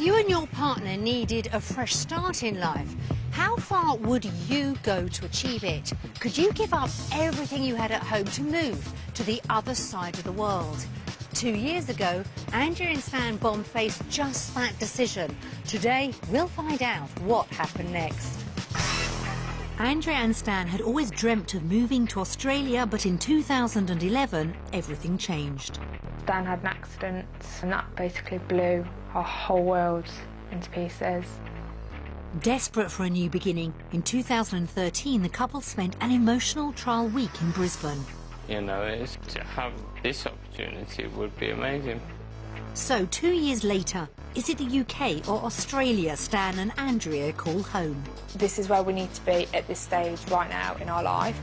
you and your partner needed a fresh start in life, how far would you go to achieve it? Could you give up everything you had at home to move to the other side of the world? 2 years ago, Andrea and Stan Bomb faced just that decision. Today, we'll find out what happened next. Andrea and Stan had always dreamt of moving to Australia, but in 2011, everything changed. Stan had an accident, and that basically blew our whole world into pieces. Desperate for a new beginning, in 2013, the couple spent an emotional trial week in Brisbane. You know, to have this opportunity would be amazing. So 2 years later, is it the UK or Australia Stan and Andrea call home? This is where we need to be at this stage right now in our life.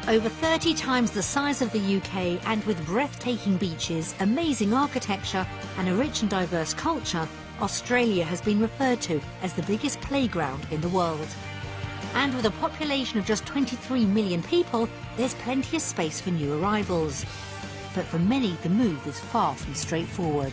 Over 30 times the size of the UK, and with breathtaking beaches, amazing architecture and a rich and diverse culture, Australia has been referred to as the biggest playground in the world. And with a population of just 23 million people, there's plenty of space for new arrivals. But for many, the move is far from straightforward.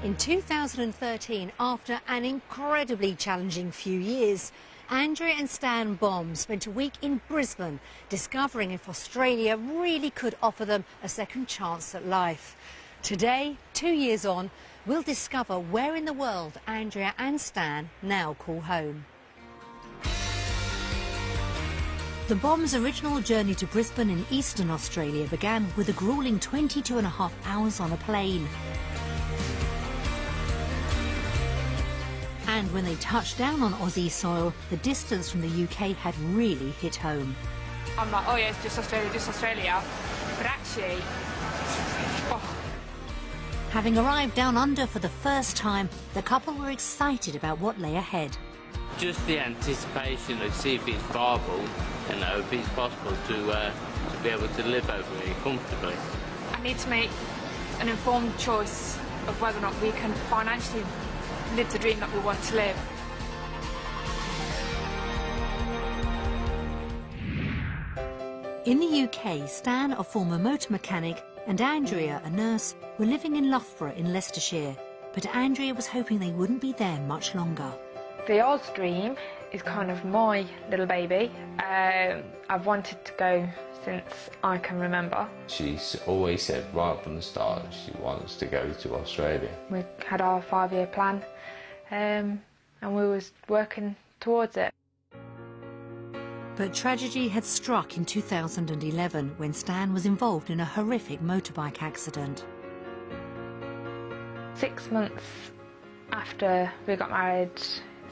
In 2013, after an incredibly challenging few years, Andrea and Stan Bomb spent a week in Brisbane discovering if Australia really could offer them a second chance at life. Today, 2 years on, we'll discover where in the world Andrea and Stan now call home. The Bombs' original journey to Brisbane in eastern Australia began with a gruelling 22.5 hours on a plane. And when they touched down on Aussie soil, the distance from the UK had really hit home. I'm like, oh yeah, it's just Australia. But actually, Having arrived down under for the first time, the couple were excited about what lay ahead. Just the anticipation of see if it's viable, you know, if it's possible to be able to live over here comfortably. I need to make an informed choice of whether or not we can financially live the dream that we want to live. In the UK, Stan, a former motor mechanic, and Andrea, a nurse, were living in Loughborough in Leicestershire. But Andrea was hoping they wouldn't be there much longer. The Oz dream is kind of my little baby. I've wanted to go since I can remember. She's always said right from the start she wants to go to Australia. We had our 5-year plan and we was working towards it. But tragedy had struck in 2011 when Stan was involved in a horrific motorbike accident. 6 months after we got married,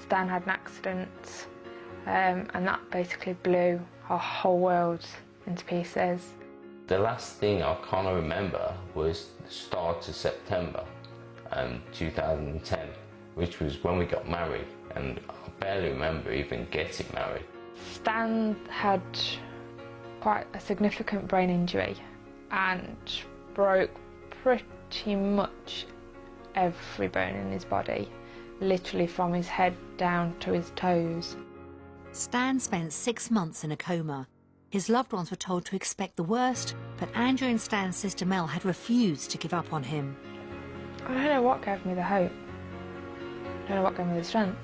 Stan had an accident and that basically blew our whole world into pieces. The last thing I kind of remember was the start of September 2010, which was when we got married, and I barely remember even getting married. Stan had quite a significant brain injury and broke pretty much every bone in his body, literally from his head down to his toes. Stan spent 6 months in a coma. His loved ones were told to expect the worst, but Andrea and Stan's sister Mel had refused to give up on him. I don't know what gave me the hope. I don't know what gave me the strength.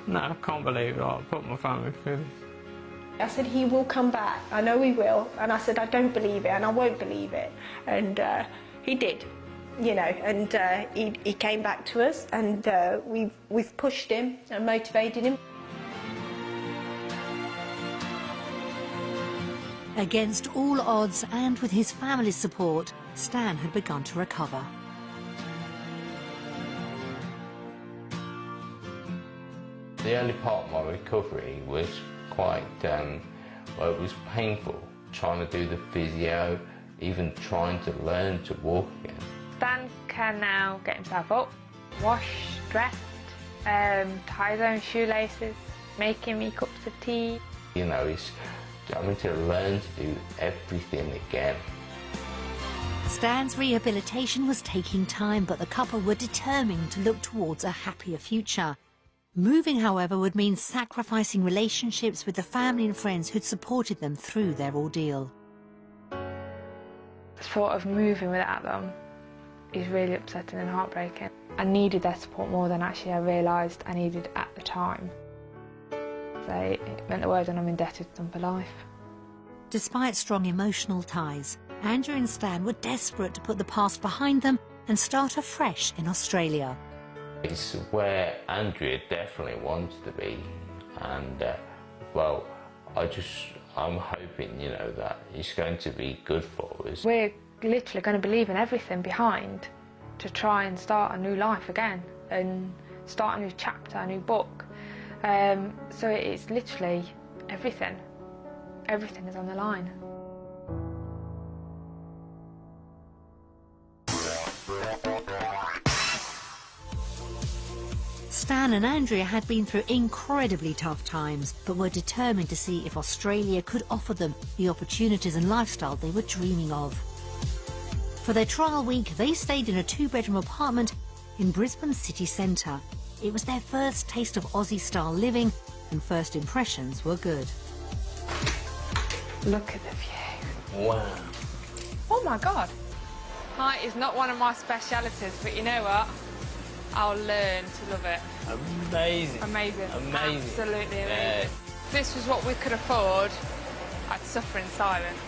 No, I can't believe it. I put my family through this. I said, he will come back. I know he will. And I said, I don't believe it and I won't believe it. And he did, you know, and he came back to us, and we've pushed him and motivated him. Against all odds and with his family's support, Stan had begun to recover. The early part of my recovery was quite, well, it was painful, trying to do the physio, even trying to learn to walk again. Stan can now get himself up, wash, dress, tie his own shoelaces, making me cups of tea. You know, it's having to learn to do everything again. Stan's rehabilitation was taking time, but the couple were determined to look towards a happier future. Moving, however, would mean sacrificing relationships with the family and friends who'd supported them through their ordeal. The thought of moving without them is really upsetting and heartbreaking. I needed their support more than actually I realised I needed at the time. So it meant the world, and I'm indebted to them for life. Despite strong emotional ties, Andrew and Stan were desperate to put the past behind them and start afresh in Australia. It's where Andrea definitely wants to be, and well, I'm hoping, you know, that it's going to be good for us. We're literally going to be leaving everything behind to try and start a new life again and start a new chapter, a new book. So it's literally everything. Everything is on the line. Stan and Andrea had been through incredibly tough times, but were determined to see if Australia could offer them the opportunities and lifestyle they were dreaming of. For their trial week, they stayed in a 2-bedroom apartment in Brisbane city centre. It was their first taste of Aussie-style living, and first impressions were good. Look at the view. Wow. Oh my God. Height is not one of my specialities, but you know what? I'll learn to love it. Amazing. Amazing. Amazing. Absolutely amazing. Yeah. If this was what we could afford, I'd suffer in silence.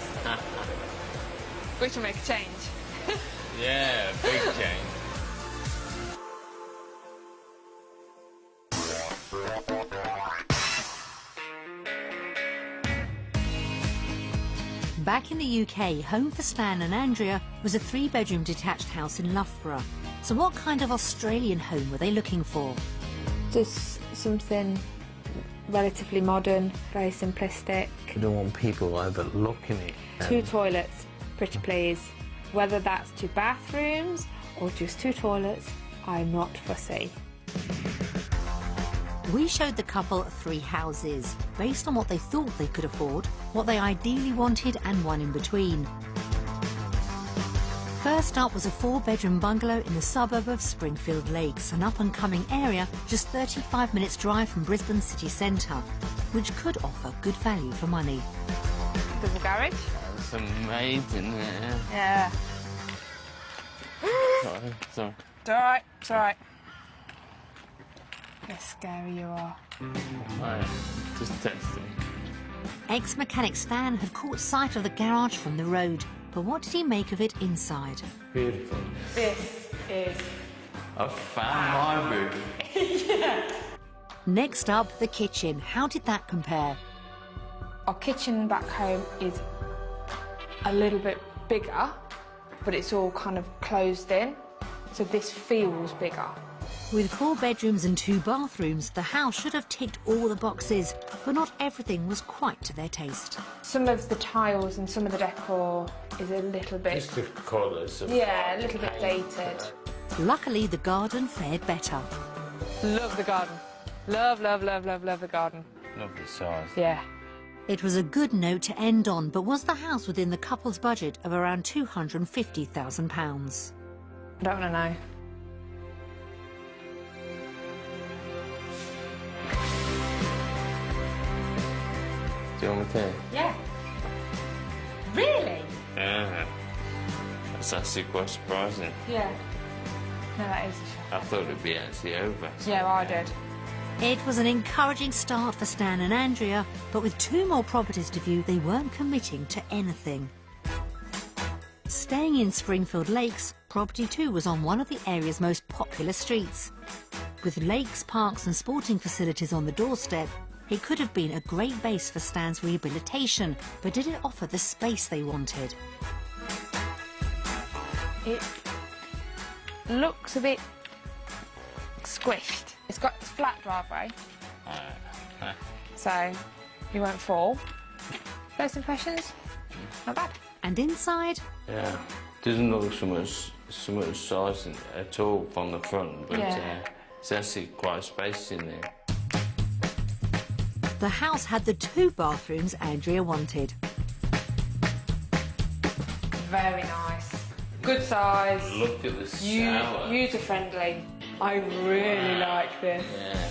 We should make a change. Yeah, big change. Back in the UK, home for Stan and Andrea was a 3-bedroom detached house in Loughborough. So what kind of Australian home were they looking for? Just something relatively modern, very simplistic. I don't want people overlooking it. 2 toilets, pretty please. Whether that's 2 bathrooms or just 2 toilets, I'm not fussy. We showed the couple 3 houses, based on what they thought they could afford, what they ideally wanted, and one in between. First up was a 4-bedroom bungalow in the suburb of Springfield Lakes, an up-and-coming area just 35 minutes drive from Brisbane city centre, which could offer good value for money. Double garage? It's amazing there. Yeah. Sorry. It's alright, it's alright. How scary you are. Right. Just testing. Ex-mechanic Stan had caught sight of the garage from the road, but what did he make of it inside? Beautiful. This is... I found my room. Yeah. Next up, the kitchen. How did that compare? Our kitchen back home is a little bit bigger, but it's all kind of closed in, so this feels bigger. With 4 bedrooms and 2 bathrooms, the house should have ticked all the boxes, but not everything was quite to their taste. Some of the tiles and some of the decor is a little bit... Just the colours. Yeah, a little bit dated. Luckily, the garden fared better. Love the garden. Love, love, love, love, love the garden. Love the size. Yeah. It was a good note to end on, but was the house within the couple's budget of around £250,000? I don't want to know. Do you want me to? Yeah. Really? Yeah. That's actually quite surprising. Yeah. No, that is a shock. I thought it'd be actually over. Yeah, well, I did. It was an encouraging start for Stan and Andrea, but with 2 more properties to view, they weren't committing to anything. Staying in Springfield Lakes, property 2 was on one of the area's most popular streets. With lakes, parks and sporting facilities on the doorstep, it could have been a great base for Stan's rehabilitation, but did it offer the space they wanted? It looks a bit squished. It's got a flat driveway, so you won't fall. First impressions? Not bad. And inside? Yeah. Doesn't look so much size at all from the front, but Yeah. it's actually quite spacious in there. The house had the 2 bathrooms Andrea wanted. Very nice. Good size. Look at the shower. User-friendly. I really like this. Yeah.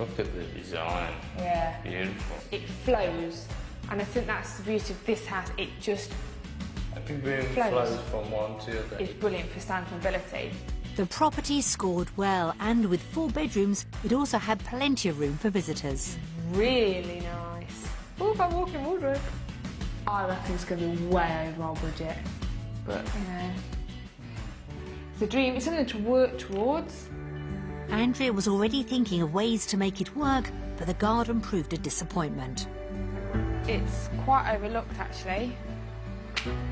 Look at the design. Yeah. Beautiful. It flows, and I think that's the beauty of this house. It just Every room flows. flows from one to the other. It's brilliant for Stan's mobility. The property scored well, and with 4 bedrooms, it also had plenty of room for visitors. Really nice. Oh, got walk-in wardrobe. I reckon it's going to be way over our budget, but you know, it's a dream. It's something to work towards. Andrea was already thinking of ways to make it work, but the garden proved a disappointment. It's quite overlooked, actually.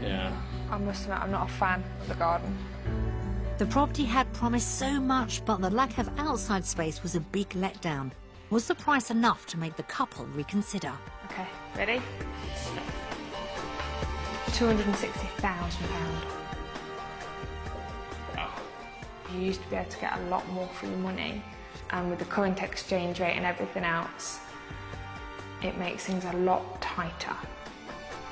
Yeah. I must admit, I'm not a fan of the garden. The property had promised so much, but the lack of outside space was a big letdown. Was the price enough to make the couple reconsider? Okay, ready? £260,000. You used to be able to get a lot more for your money, and with the current exchange rate and everything else, it makes things a lot tighter.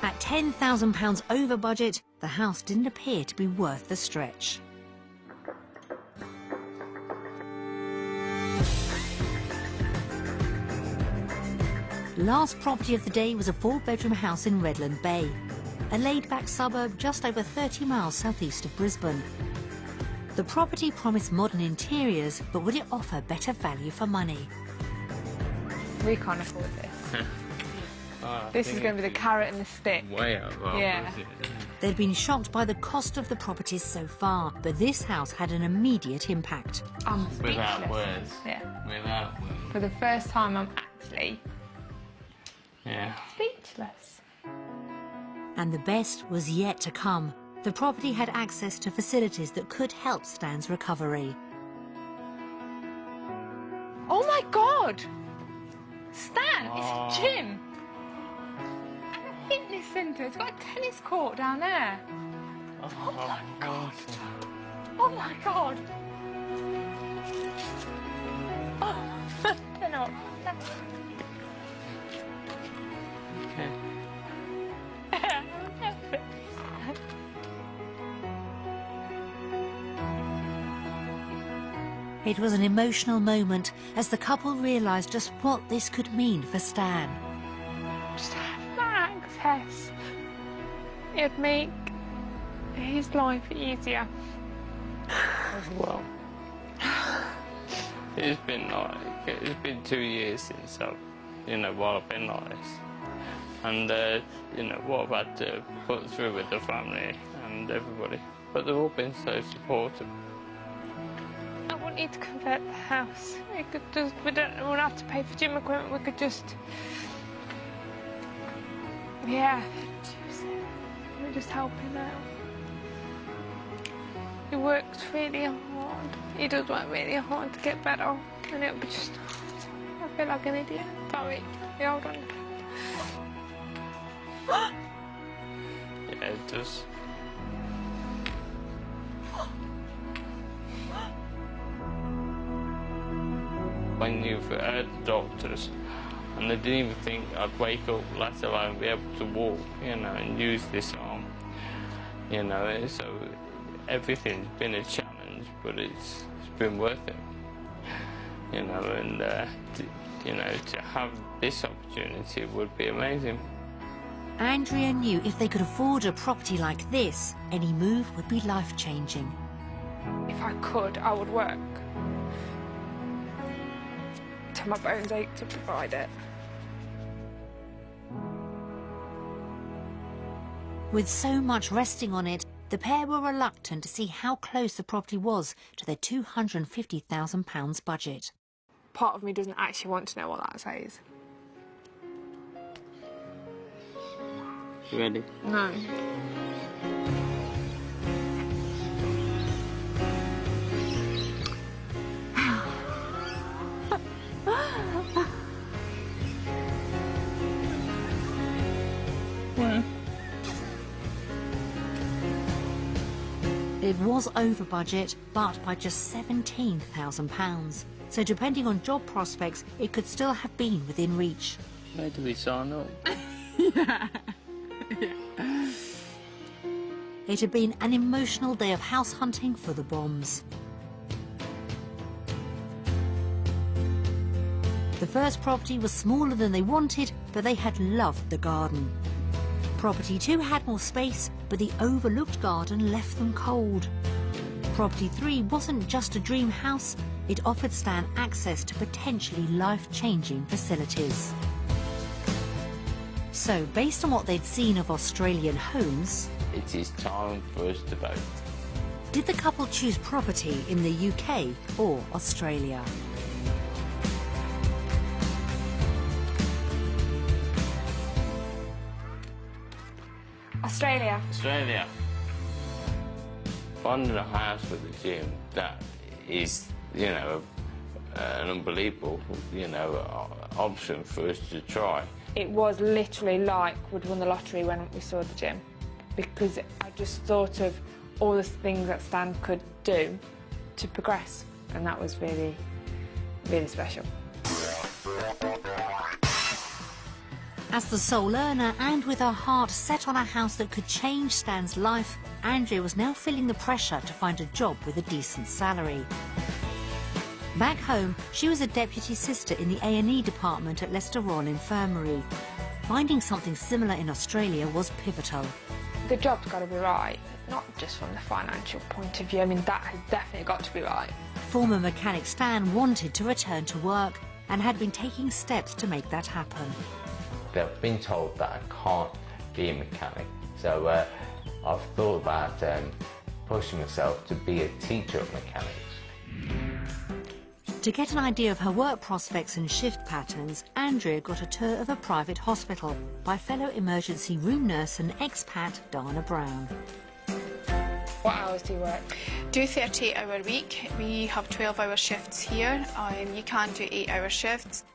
At £10,000 over budget, the house didn't appear to be worth the stretch. Last property of the day was a 4-bedroom house in Redland Bay, a laid-back suburb just over 30 miles southeast of Brisbane. The property promised modern interiors, but would it offer better value for money? We can't afford this. This is going to be the carrot and the stick. Way out of our Yeah. budget. They'd been shocked by the cost of the properties so far, but this house had an immediate impact. I'm speechless. Without words. Yeah. Without words. For the first time, I'm actually Yeah. speechless. And the best was yet to come. The property had access to facilities that could help Stan's recovery. Oh my God! Stan, it's a gym. And a fitness centre. It's got a tennis court down there. Oh my God. Oh my God! Oh, turn up. Okay. It was an emotional moment as the couple realised just what this could mean for Stan. Just have that access. It'd make his life easier. Well, it's been 2 years since while I've been like this. And, what I've had to put through with the family and everybody. But they've all been so supportive. I want you to convert the house. We don't have to pay for gym equipment. We could just, we're just helping out. He works really hard. He does work really hard to get better, and it'll be just. I feel like an idiot. Sorry. Yeah, hold on. Yeah, it does. When you've heard the doctors, and they didn't even think I'd wake up, let alone be able to walk, and use this arm, so everything's been a challenge, but it's been worth it, and to have this opportunity would be amazing. Andrea knew if they could afford a property like this, any move would be life-changing. If I could, I would work till my bones ache to provide it. With so much resting on it, the pair were reluctant to see how close the property was to their £250,000 budget. Part of me doesn't actually want to know what that says. You ready? No. It was over budget, but by just £17,000. so depending on job prospects, it could still have been within reach. Where do we sign up? It had been an emotional day of house hunting for the Bombs. The first property was smaller than they wanted, but they had loved the garden. Property 2 had more space, but the overlooked garden left them cold. Property 3 wasn't just a dream house, it offered Stan access to potentially life-changing facilities. So, based on what they'd seen of Australian homes, It is time for us to vote. did the couple choose property in the UK or Australia? Australia. Australia. Finding a house with a gym, that is, you know, an unbelievable, you know, option for us to try. It was literally like we'd won the lottery when we saw the gym, because I just thought of all the things that Stan could do to progress, and that was really, really special. As the sole earner and with her heart set on a house that could change Stan's life, Andrea was now feeling the pressure to find a job with a decent salary. Back home, she was a deputy sister in the A&E department at Leicester Royal Infirmary. Finding something similar in Australia was pivotal. The job's got to be right, not just from the financial point of view. I mean, that has definitely got to be right. Former mechanic Stan wanted to return to work and had been taking steps to make that happen. I've been told that I can't be a mechanic, so I've thought about pushing myself to be a teacher of mechanics. To get an idea of her work prospects and shift patterns, Andrea got a tour of a private hospital by fellow emergency room nurse and expat Dana Brown. What hours do you work? Do 38-hour week. We have 12-hour shifts here, and you can do 8-hour shifts.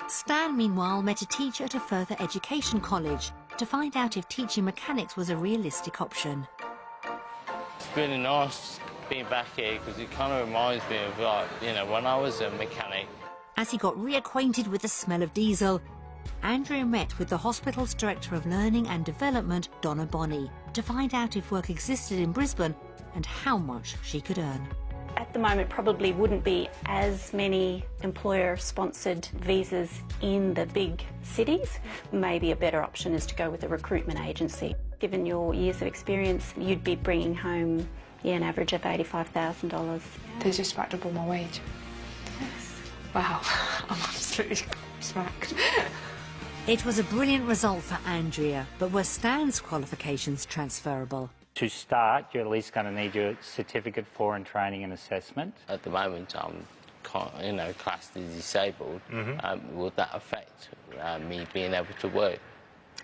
Stan, meanwhile, met a teacher at a further education college to find out if teaching mechanics was a realistic option. It's really nice being back here because it kind of reminds me of, like, you know, when I was a mechanic. As he got reacquainted with the smell of diesel, Andrea met with the hospital's Director of Learning and Development, Donna Bonney, to find out if work existed in Brisbane and how much she could earn. At the moment, probably wouldn't be as many employer-sponsored visas in the big cities. Maybe a better option is to go with a recruitment agency. Given your years of experience, you'd be bringing home, an average of $85,000. They're just about double my wage. Yes. Wow, I'm absolutely smacked. It was a brilliant result for Andrea, but were Stan's qualifications transferable? To start, you're at least going to need your certificate for and training and assessment. At the moment, I'm, you know, classed as disabled. Would that affect me being able to work?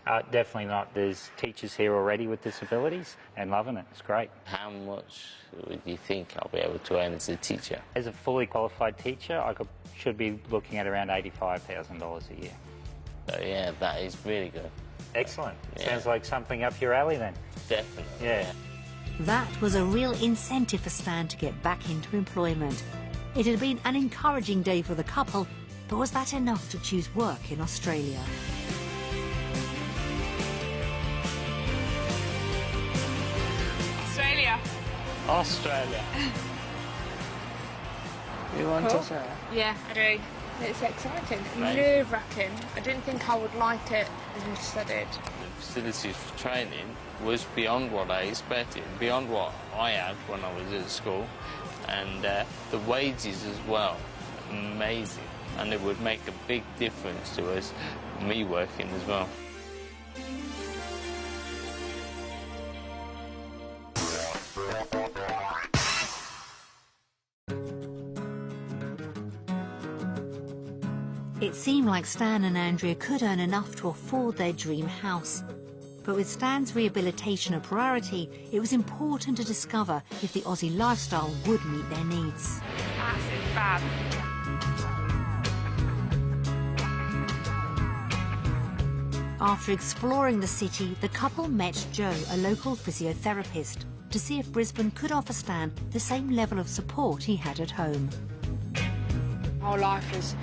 Definitely not. There's teachers here already with disabilities and loving it. It's great. How much would you think I'll be able to earn as a teacher? As a fully qualified teacher, I should be looking at around $85,000 a year. So, yeah, that is really good. Excellent. Yeah. Sounds like something up your alley then. Definitely. Yeah. That was a real incentive for Stan to get back into employment. It had been an encouraging day for the couple, but was that enough to choose work in Australia? Australia. Australia. You want Cool. to say? Yeah, I do. It's exciting. Right. Nerve-wracking. I didn't think I would like it as much as I did. The facilities for training was beyond what I expected, beyond what I had when I was at school, and the wages as well, amazing, and it would make a big difference to us, me working as well. It seemed like Stan and Andrea could earn enough to afford their dream house. But with Stan's rehabilitation a priority, it was important to discover if the Aussie lifestyle would meet their needs. Absolutely fab. After exploring the city, the couple met Joe, a local physiotherapist, to see if Brisbane could offer Stan the same level of support he had at home. My whole life was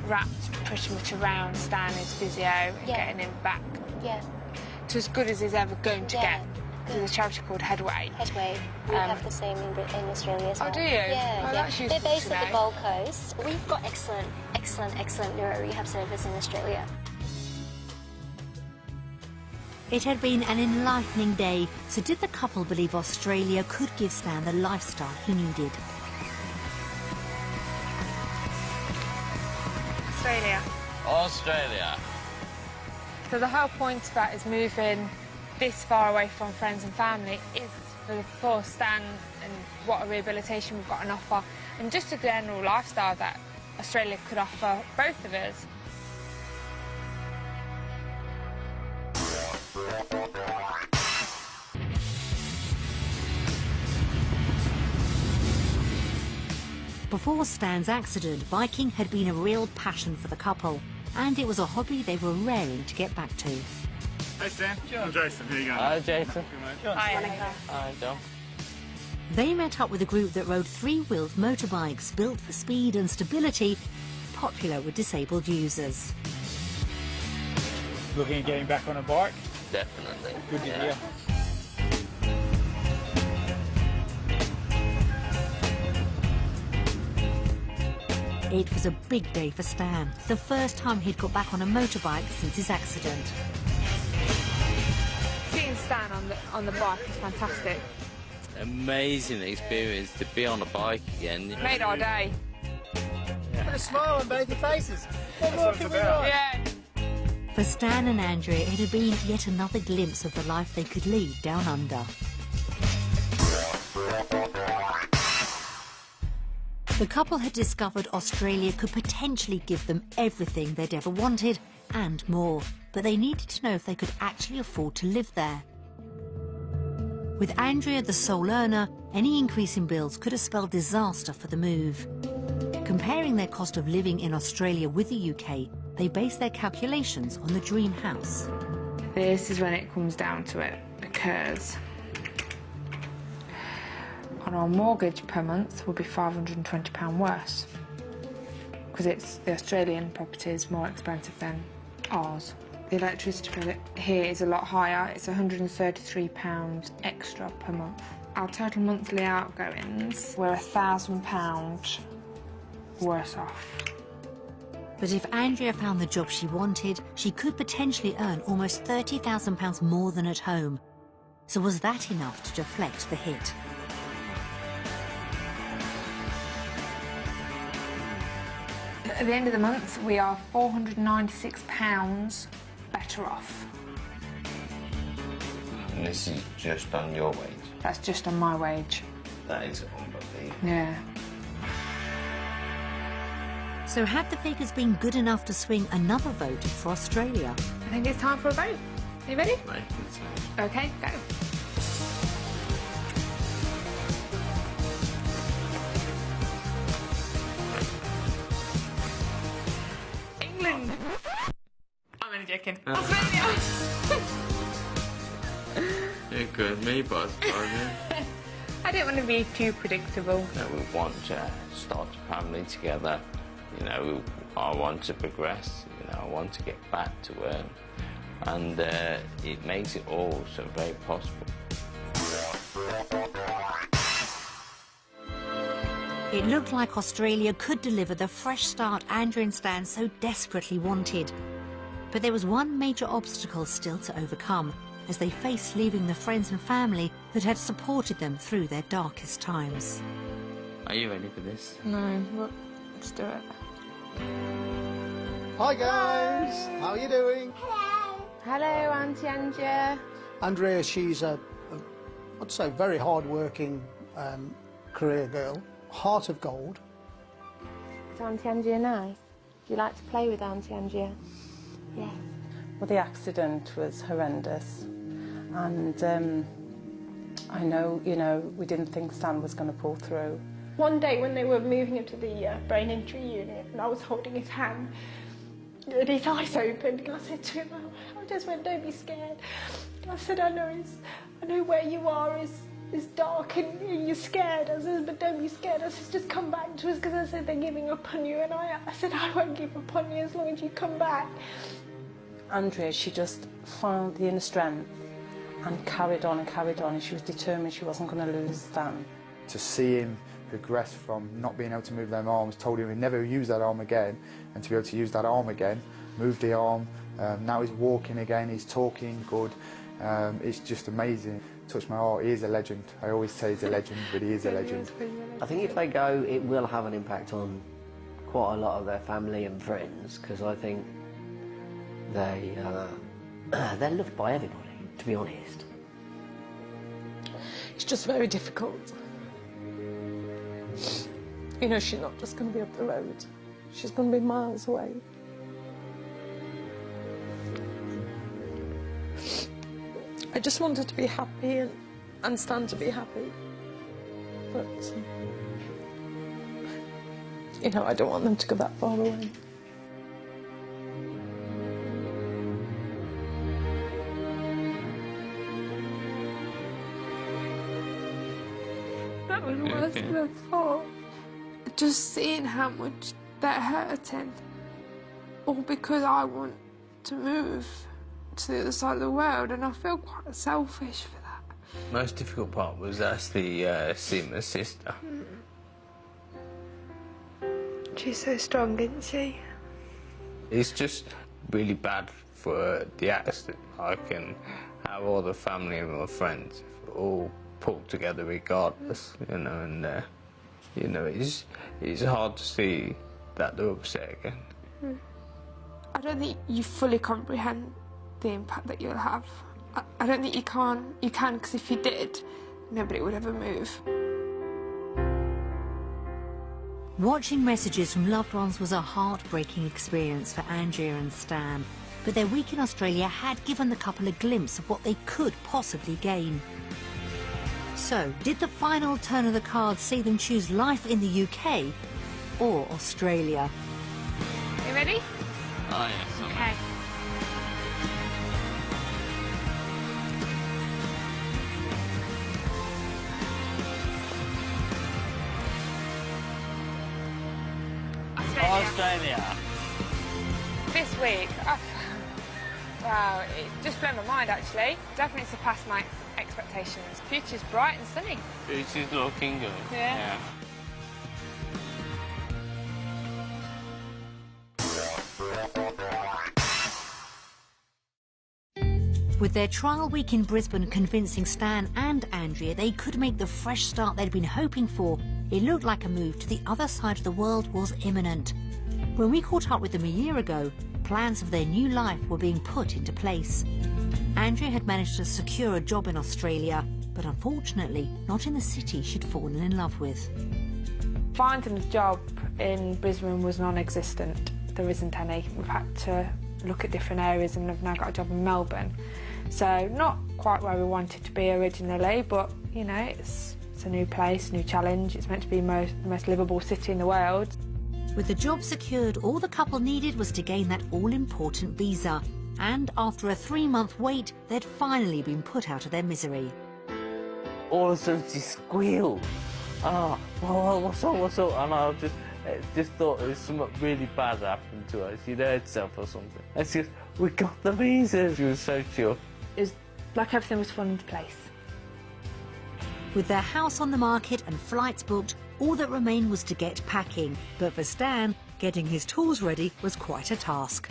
wrapped pretty much around Stan, his physio, and getting him back to as good as he's ever going to get. There's a charity called Headway. Headway. We have the same in Australia as well. Oh, do you? Yeah, That's They're based at the Gold Coast. We've got excellent neuro rehab service in Australia. It had been an enlightening day, so did the couple believe Australia could give Stan the lifestyle he needed? Australia. So the whole point of that is moving this far away from friends and family is for Stan and what a rehabilitation we've got on offer, and just a general lifestyle that Australia could offer both of us. Before Stan's accident, biking had been a real passion for the couple, and it was a hobby they were raring to get back to. Hey Stan, I'm Jason, how you going? Hi Jason. Hi. Hi John. They met up with a group that rode three-wheeled motorbikes built for speed and stability, popular with disabled users. Looking at getting back on a bike? Definitely. Good to hear. It was a big day for Stan, the first time he'd got back on a motorbike since his accident. Seeing Stan on the bike is fantastic. Amazing experience to be on a bike again. It made our day. Put a smile on both your faces. What more can we want? Yeah. For Stan and Andrea, it had been yet another glimpse of the life they could lead down under. The couple had discovered Australia could potentially give them everything they'd ever wanted and more, but they needed to know if they could actually afford to live there. With Andrea the sole earner, any increase in bills could have spelled disaster for the move. Comparing their cost of living in Australia with the UK, they based their calculations on the dream house. This is when it comes down to it, because on our mortgage per month will be £520 worse, because it's the Australian property is more expensive than ours. The electricity bill here is a lot higher. It's £133 extra per month. Our total monthly outgoings were £1,000 worse off. But if Andrea found the job she wanted, she could potentially earn almost £30,000 more than at home. So was that enough to deflect the hit? At the end of the month, we are £496 better off. And this is just on your wage? That's just on my wage. That is unbelievable. Yeah. So had the figures been good enough to swing another vote for Australia? I think it's time for a vote. Are you ready? Right, that's it. Okay, go. England. I'm only joking. Australia. You're good, me, boss. I didn't want to be too predictable. We want to start a family together. You know, I want to progress. You know, I want to get back to earn, and it makes it all so very possible. It looked like Australia could deliver the fresh start Andrea and Stan so desperately wanted. But there was one major obstacle still to overcome as they faced leaving the friends and family that had supported them through their darkest times. Are you ready for this? No, let's do it. Hi guys, how are you doing? Hello, Auntie Andrea. Andrea, she's I'd say very hard-working career girl, heart of gold. Is Auntie Andrea nice? Do you like to play with Auntie Andrea? Yes. Well, the accident was horrendous, and I know, you know, we didn't think Stan was going to pull through. One day when they were moving him to the brain injury unit and I was holding his hand and his eyes opened and I said to him, I just went, don't be scared. I said, I know where you are is it's dark and you're scared. I said, but don't be scared. I said, just come back to us, because I said, they're giving up on you. And I said, I won't give up on you as long as you come back. Andrea, she just found the inner strength and carried on, and she was determined she wasn't going to lose Stan. To see him progress from not being able to move them arms, told him he'd never use that arm again, and to be able to use that arm again, move the arm, now he's walking again, he's talking good, it's just amazing. Touched my heart. He is a legend. I always say he's a legend, but he is a legend. I think if they go, it will have an impact on quite a lot of their family and friends, because I think they're loved by everybody, to be honest. It's just very difficult. You know, she's not just going to be up the road. She's going to be miles away. I just want her to be happy and Stan to be happy. But, you know, I don't want them to go that far away. That was worse than I thought. Just seeing how much they're hurting, all because I want to move to the other side of the world, and I feel quite selfish for that. Most difficult part was actually seeing my sister. She's so strong, isn't she? It's just really bad for the accident. I can have all the family and my friends all pulled together regardless, you know, and you know, it's hard to see that they're upset again. I don't think you fully comprehend the impact that you'll have. I don't think you can, because if you did, nobody would ever move. Watching messages from loved ones was a heartbreaking experience for Andrea and Stan, but their week in Australia had given the couple a glimpse of what they could possibly gain. So, did the final turn of the cards see them choose life in the UK or Australia? You ready? Oh, yes. Okay. Australia. This week, wow, it just blew my mind actually. Definitely surpassed my expectations. Future's bright and sunny. Future's looking good. Yeah. With their trial week in Brisbane convincing Stan and Andrea they could make the fresh start they'd been hoping for, it looked like a move to the other side of the world was imminent. When we caught up with them a year ago, plans of their new life were being put into place. Andrea had managed to secure a job in Australia, but unfortunately not in the city she'd fallen in love with. Finding a job in Brisbane was non-existent. There isn't any. We've had to look at different areas and I've now got a job in Melbourne. So not quite where we wanted to be originally, but you know, it's a new place, new challenge. It's meant to be the most livable city in the world. With the job secured, all the couple needed was to gain that all-important visa. And after a 3-month wait, they'd finally been put out of their misery. All of a sudden she squealed. Oh, what's up? And I just thought there was something really bad happened to her. She'd hurt herself or something. And she goes, we got the visa. She was so chuffed. It was like everything was falling into place. With their house on the market and flights booked, all that remained was to get packing. But for Stan, getting his tools ready was quite a task.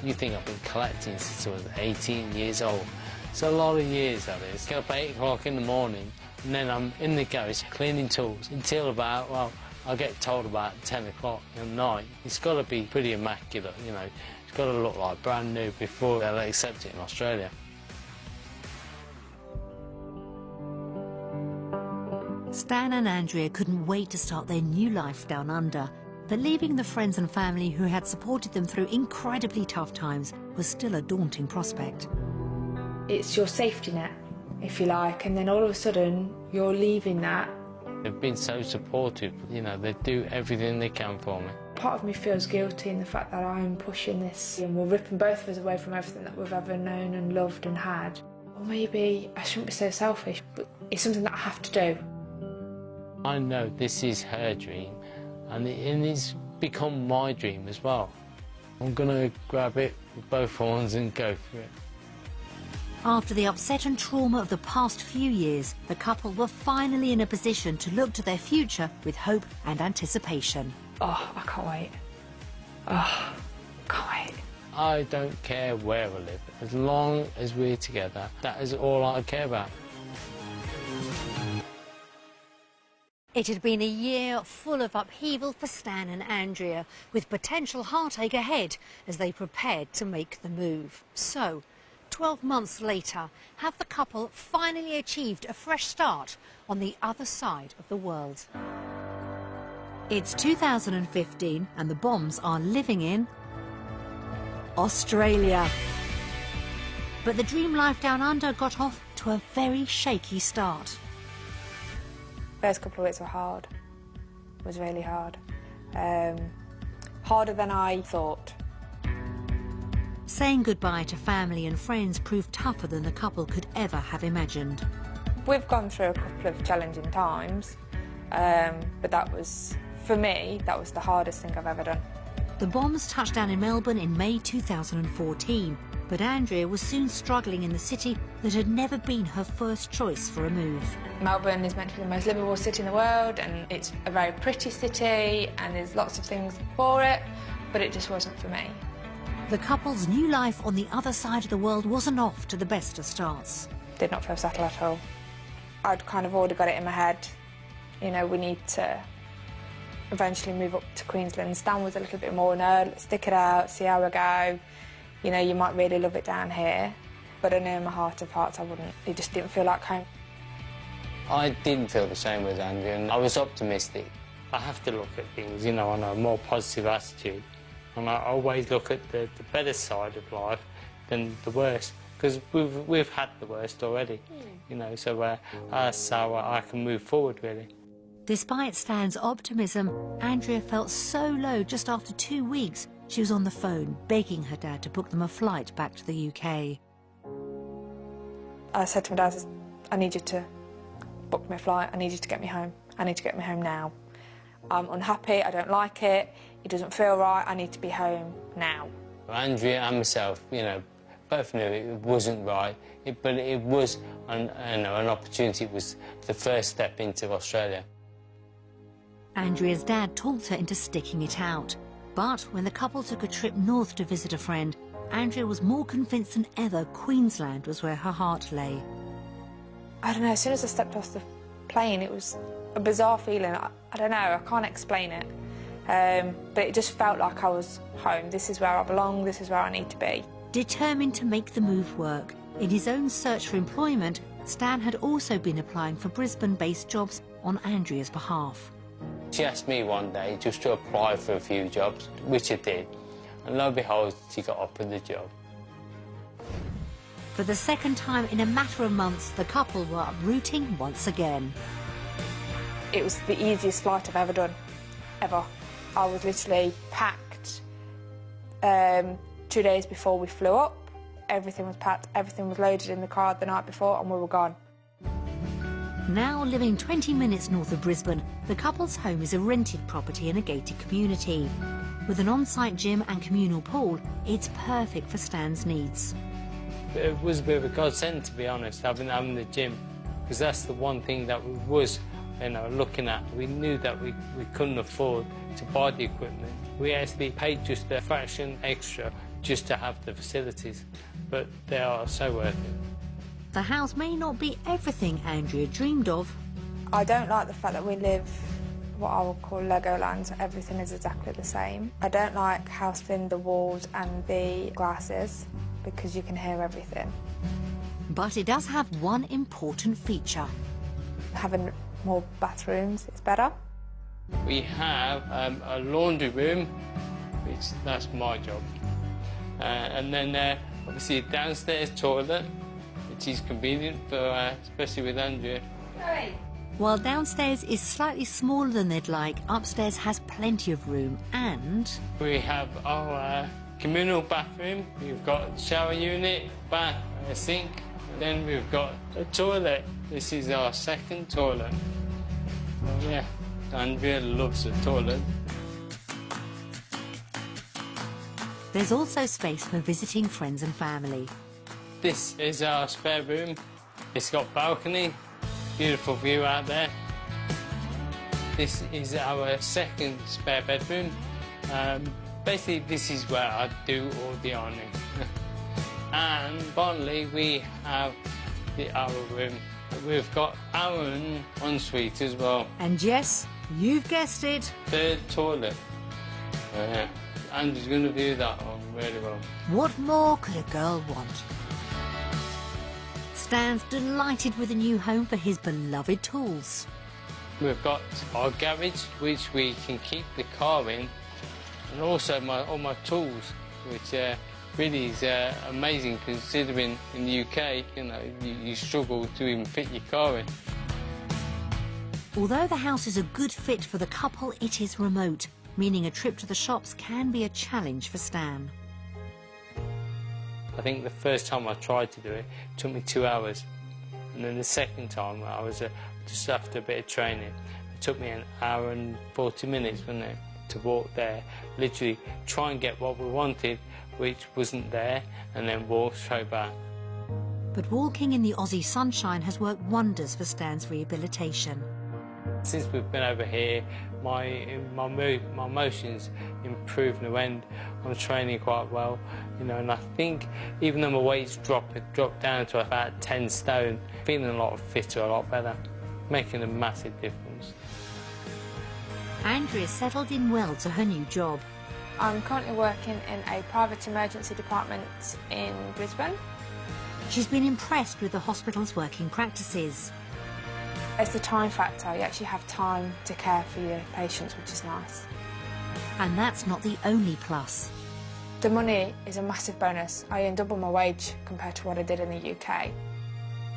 You think I've been collecting since I was 18 years old. It's a lot of years, that is. Get up at 8 o'clock in the morning, and then I'm in the garage cleaning tools until about, well, I get told about 10 o'clock at night. It's got to be pretty immaculate, you know. It's got to look like brand new before they'll accept it in Australia. Stan and Andrea couldn't wait to start their new life down under. But leaving the friends and family who had supported them through incredibly tough times was still a daunting prospect. It's your safety net, if you like, and then all of a sudden you're leaving that They've been so supportive, you know, they do everything they can for me. Part of me feels guilty in the fact that I'm pushing this and we're ripping both of us away from everything that we've ever known and loved and had. Or maybe I shouldn't be so selfish, but it's something that I have to do. I know this is her dream, and it's become my dream as well. I'm going to grab it with both horns and go for it. After the upset and trauma of the past few years, the couple were finally in a position to look to their future with hope and anticipation. Oh, I can't wait. Oh, can't wait. I don't care where I live, as long as we're together. That is all I care about. It had been a year full of upheaval for Stan and Andrea, with potential heartache ahead as they prepared to make the move. So, 12 months later, have the couple finally achieved a fresh start on the other side of the world? It's 2015 and the Bombs are living in Australia. But the dream life down under got off to a very shaky start. First couple of weeks were hard. It was really hard. Harder than I thought. Saying goodbye to family and friends proved tougher than the couple could ever have imagined. We've gone through a couple of challenging times, but that was, for me, that was the hardest thing I've ever done. The Bombs touched down in Melbourne in May 2014, but Andrea was soon struggling in the city that had never been her first choice for a move. Melbourne is meant to be the most livable city in the world, and it's a very pretty city, and there's lots of things for it, but it just wasn't for me. The couple's new life on the other side of the world wasn't off to the best of starts. Did not feel settled at all. I'd kind of already got it in my head, you know, we need to eventually move up to Queensland. Stan was a little bit more, no, let's stick it out, see how we go. You know, you might really love it down here, but I know in my heart of hearts I wouldn't. It just didn't feel like home. I didn't feel the same with Andrea, and I was optimistic. I have to look at things, you know, on a more positive attitude. And I always look at the better side of life than the worst, because we've had the worst already, you know, so I can move forward, really. Despite Stan's optimism, Andrea felt so low just after 2 weeks she was on the phone begging her dad to book them a flight back to the UK. I said to my dad, I need you to book me a flight, I need you to get me home. I need to get me home now. I'm unhappy, I don't like it, it doesn't feel right, I need to be home now. Andrea and myself, you know, both knew it wasn't right, but it was an opportunity. It was the first step into Australia. Andrea's dad talked her into sticking it out. But when the couple took a trip north to visit a friend, Andrea was more convinced than ever Queensland was where her heart lay. I don't know, as soon as I stepped off the plane, it was a bizarre feeling. I don't know, I can't explain it. But it just felt like I was home. This is where I belong, this is where I need to be. Determined to make the move work, in his own search for employment, Stan had also been applying for Brisbane-based jobs on Andrea's behalf. She asked me one day just to apply for a few jobs, which I did, and lo and behold, she got offered the job. For the second time in a matter of months, the couple were uprooting once again. It was the easiest flight I've ever done, ever. I was literally packed 2 days before we flew up. Everything was packed, everything was loaded in the car the night before, and we were gone. Now living 20 minutes north of Brisbane, the couple's home is a rented property in a gated community. With an on-site gym and communal pool, it's perfect for Stan's needs. It was a bit of a godsend, to be honest, having the gym, because that's the one thing that we was, you know, looking at. We knew that we couldn't afford to buy the equipment. We actually paid just a fraction extra just to have the facilities, but they are so worth it. The house may not be everything Andrea dreamed of. I don't like the fact that we live what I would call Legoland, so everything is exactly the same. I don't like how thin the walls and the glass is, because you can hear everything. But it does have one important feature. Having more bathrooms is better. We have a laundry room, which that's my job, and then obviously a downstairs toilet, which is convenient for especially with Andrea. Hey. While downstairs is slightly smaller than they'd like, upstairs has plenty of room and... We have our communal bathroom, we've got a shower unit, bath, a sink, and then we've got a toilet. This is our second toilet. Oh yeah, Andrea loves the toilet. There's also space for visiting friends and family. This is our spare room. It's got balcony, beautiful view out there. This is our second spare bedroom. Basically, this is where I do all the ironing. And finally, we have our room. We've got our own ensuite as well. And yes, you've guessed it. Third toilet. Yeah. Andrew's going to view that one really well. What more could a girl want? Stan's delighted with a new home for his beloved tools. We've got our garage, which we can keep the car in, and also all my tools, which really is amazing considering in the UK, you know, you struggle to even fit your car in. Although the house is a good fit for the couple, it is remote, meaning a trip to the shops can be a challenge for Stan. I think the first time I tried to do it, it took me 2 hours. And then the second time, I was just after a bit of training. It took me 1 hour and 40 minutes, wasn't it, to walk there, literally try and get what we wanted, which wasn't there, and then walk straight back. But walking in the Aussie sunshine has worked wonders for Stan's rehabilitation. Since we've been over here, my motion's improved no end. I'm training quite well, you know, and I think even though my weight's dropped down to about 10 stone, feeling a lot fitter, a lot better, making a massive difference. Andrea settled in well to her new job. I'm currently working in a private emergency department in Brisbane. She's been impressed with the hospital's working practices. It's the time factor. You actually have time to care for your patients, which is nice. And that's not the only plus. The money is a massive bonus. I earn double my wage compared to what I did in the UK.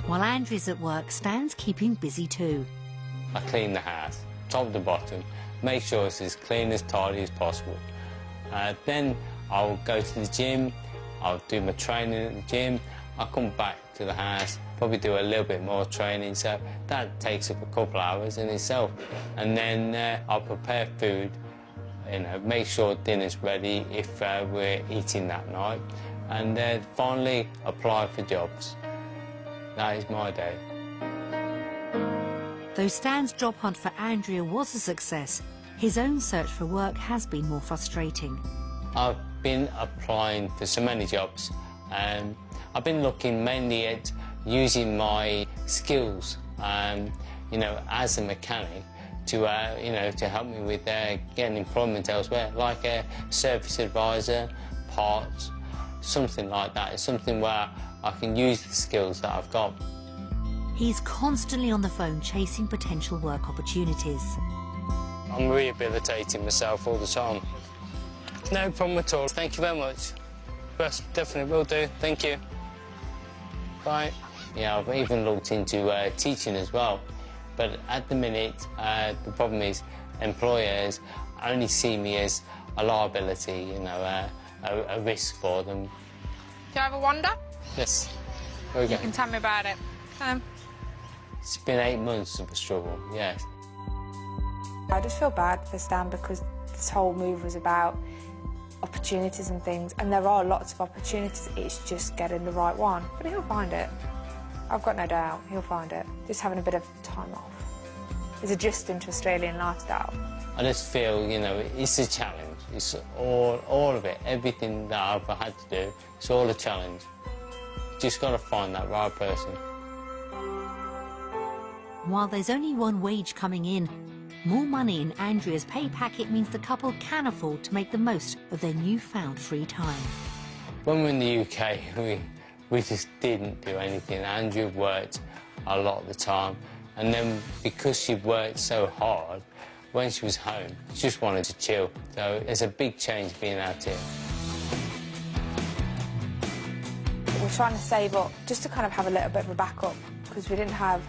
While Andrea's at work, Stan's keeping busy too. I clean the house, top to bottom, make sure it's as clean, as tidy as possible. Then I'll go to the gym, I'll do my training at the gym, I'll come back to the house, probably do a little bit more training, so that takes up a couple of hours in itself. And then I'll prepare food, you know, make sure dinner's ready if we're eating that night, and then finally apply for jobs. That is my day. Though Stan's job hunt for Andrea was a success, his own search for work has been more frustrating. I've been applying for so many jobs, and I've been looking mainly at using my skills, you know, as a mechanic to, you know, to help me with getting employment elsewhere, like a service advisor, parts, something like that. It's something where I can use the skills that I've got. He's constantly on the phone chasing potential work opportunities. I'm rehabilitating myself all the time. No problem at all. Thank you very much. Yes, definitely will do. Thank you. Bye. Yeah, I've even looked into teaching as well. But at the minute, the problem is employers only see me as a liability, you know, a risk for them. Do you ever wonder? Yes. Okay. You can tell me about it. It's been 8 months of a struggle, yes. I just feel bad for Stan because this whole move was about opportunities and things, and there are lots of opportunities, it's just getting the right one. But he'll find it. I've got no doubt he'll find it. Just having a bit of time off. He's adjusting to Australian lifestyle. I just feel, you know, it's a challenge. It's all of it, everything that I've had to do, it's all a challenge. Just got to find that right person. While there's only one wage coming in, more money in Andrea's pay packet means the couple can afford to make the most of their newfound free time. When we were in the UK, we just didn't do anything. Andrea worked a lot of the time, and then because she worked so hard, when she was home, she just wanted to chill. So it's a big change being out here. We're trying to save up just to kind of have a little bit of a backup because we didn't have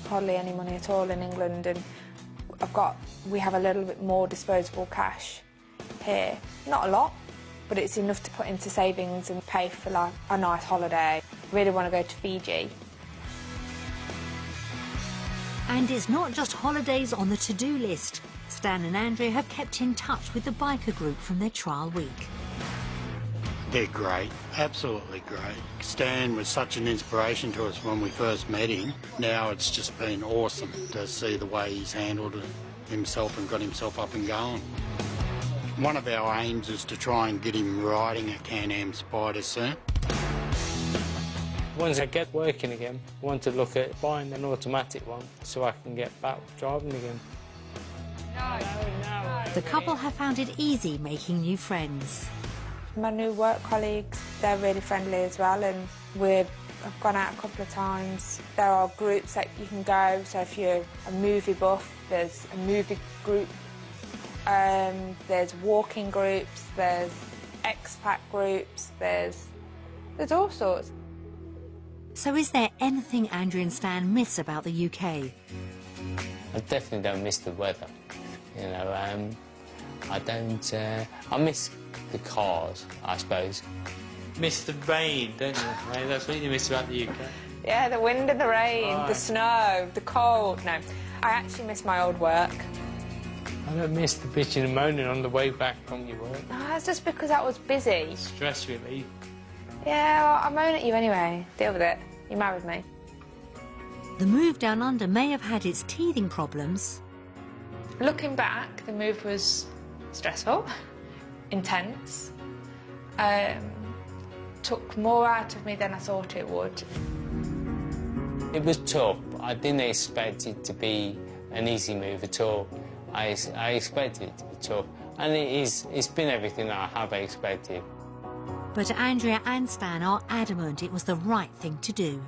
hardly any money at all in England, and we have a little bit more disposable cash here. Not a lot, but it's enough to put into savings and pay for like a nice holiday. Really want to go to Fiji. And it's not just holidays on the to-do list. Stan and Andrea have kept in touch with the biker group from their trial week. They're great, absolutely great. Stan was such an inspiration to us when we first met him. Now it's just been awesome to see the way he's handled himself and got himself up and going. One of our aims is to try and get him riding a Can-Am Spider soon. Once I get working again, I want to look at buying an automatic one so I can get back driving again. The couple have found it easy making new friends. My new work colleagues, they're really friendly as well, and I've gone out a couple of times. There are groups that you can go, so if you're a movie buff, there's a movie group, there's walking groups, there's expat groups, there's all sorts. So is there anything Andrea and Stan miss about the UK? I definitely don't miss the weather, you know. I miss the cars, I suppose. Miss the rain, don't you? Right? That's what you miss about the UK. Yeah, the wind and the rain, the snow, the cold. No, I actually miss my old work. I don't miss the bitching and moaning on the way back from your work. No, that's just because I was busy. Stress relief. Yeah, well, I moan at you anyway. Deal with it. You married me. The move down under may have had its teething problems. Looking back, the move was stressful, intense, took more out of me than I thought it would. It was tough. I didn't expect it to be an easy move at all. I expected it to be tough, and it's been everything I have expected. But Andrea and Stan are adamant it was the right thing to do.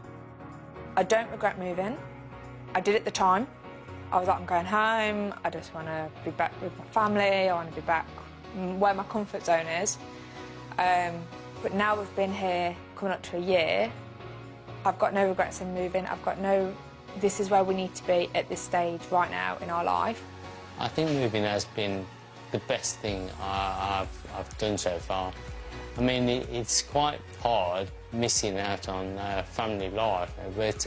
I don't regret moving. I did at the time. I was like, I'm going home, I just want to be back with my family, I want to be back where my comfort zone is. But now we've been here coming up to a year, I've got no regrets in moving. This is where we need to be at this stage right now in our life. I think moving has been the best thing I've done so far. I mean, it's quite hard missing out on family life, but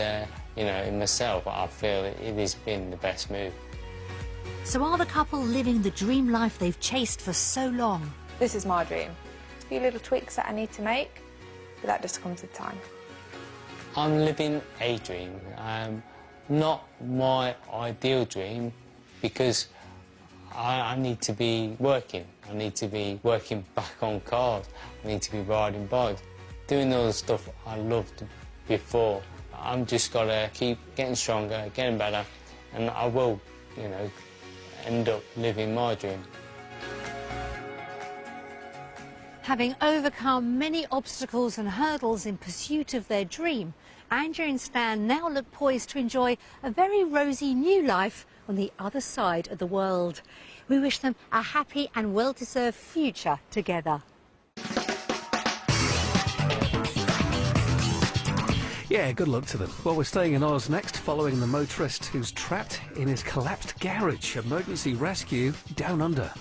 you know, in myself, I feel it has been the best move. So are the couple living the dream life they've chased for so long? This is my dream. A few little tweaks that I need to make, but that just comes with time. I'm living a dream, not my ideal dream, because I need to be working. I need to be working back on cars. I need to be riding bikes, doing all the stuff I loved before. I'm just got to keep getting stronger, getting better, and I will, you know, end up living my dream. Having overcome many obstacles and hurdles in pursuit of their dream, Andrea and Stan now look poised to enjoy a very rosy new life on the other side of the world. We wish them a happy and well-deserved future together. Yeah, good luck to them. Well, we're staying in Oz next, following the motorist who's trapped in his collapsed garage. Emergency rescue down under.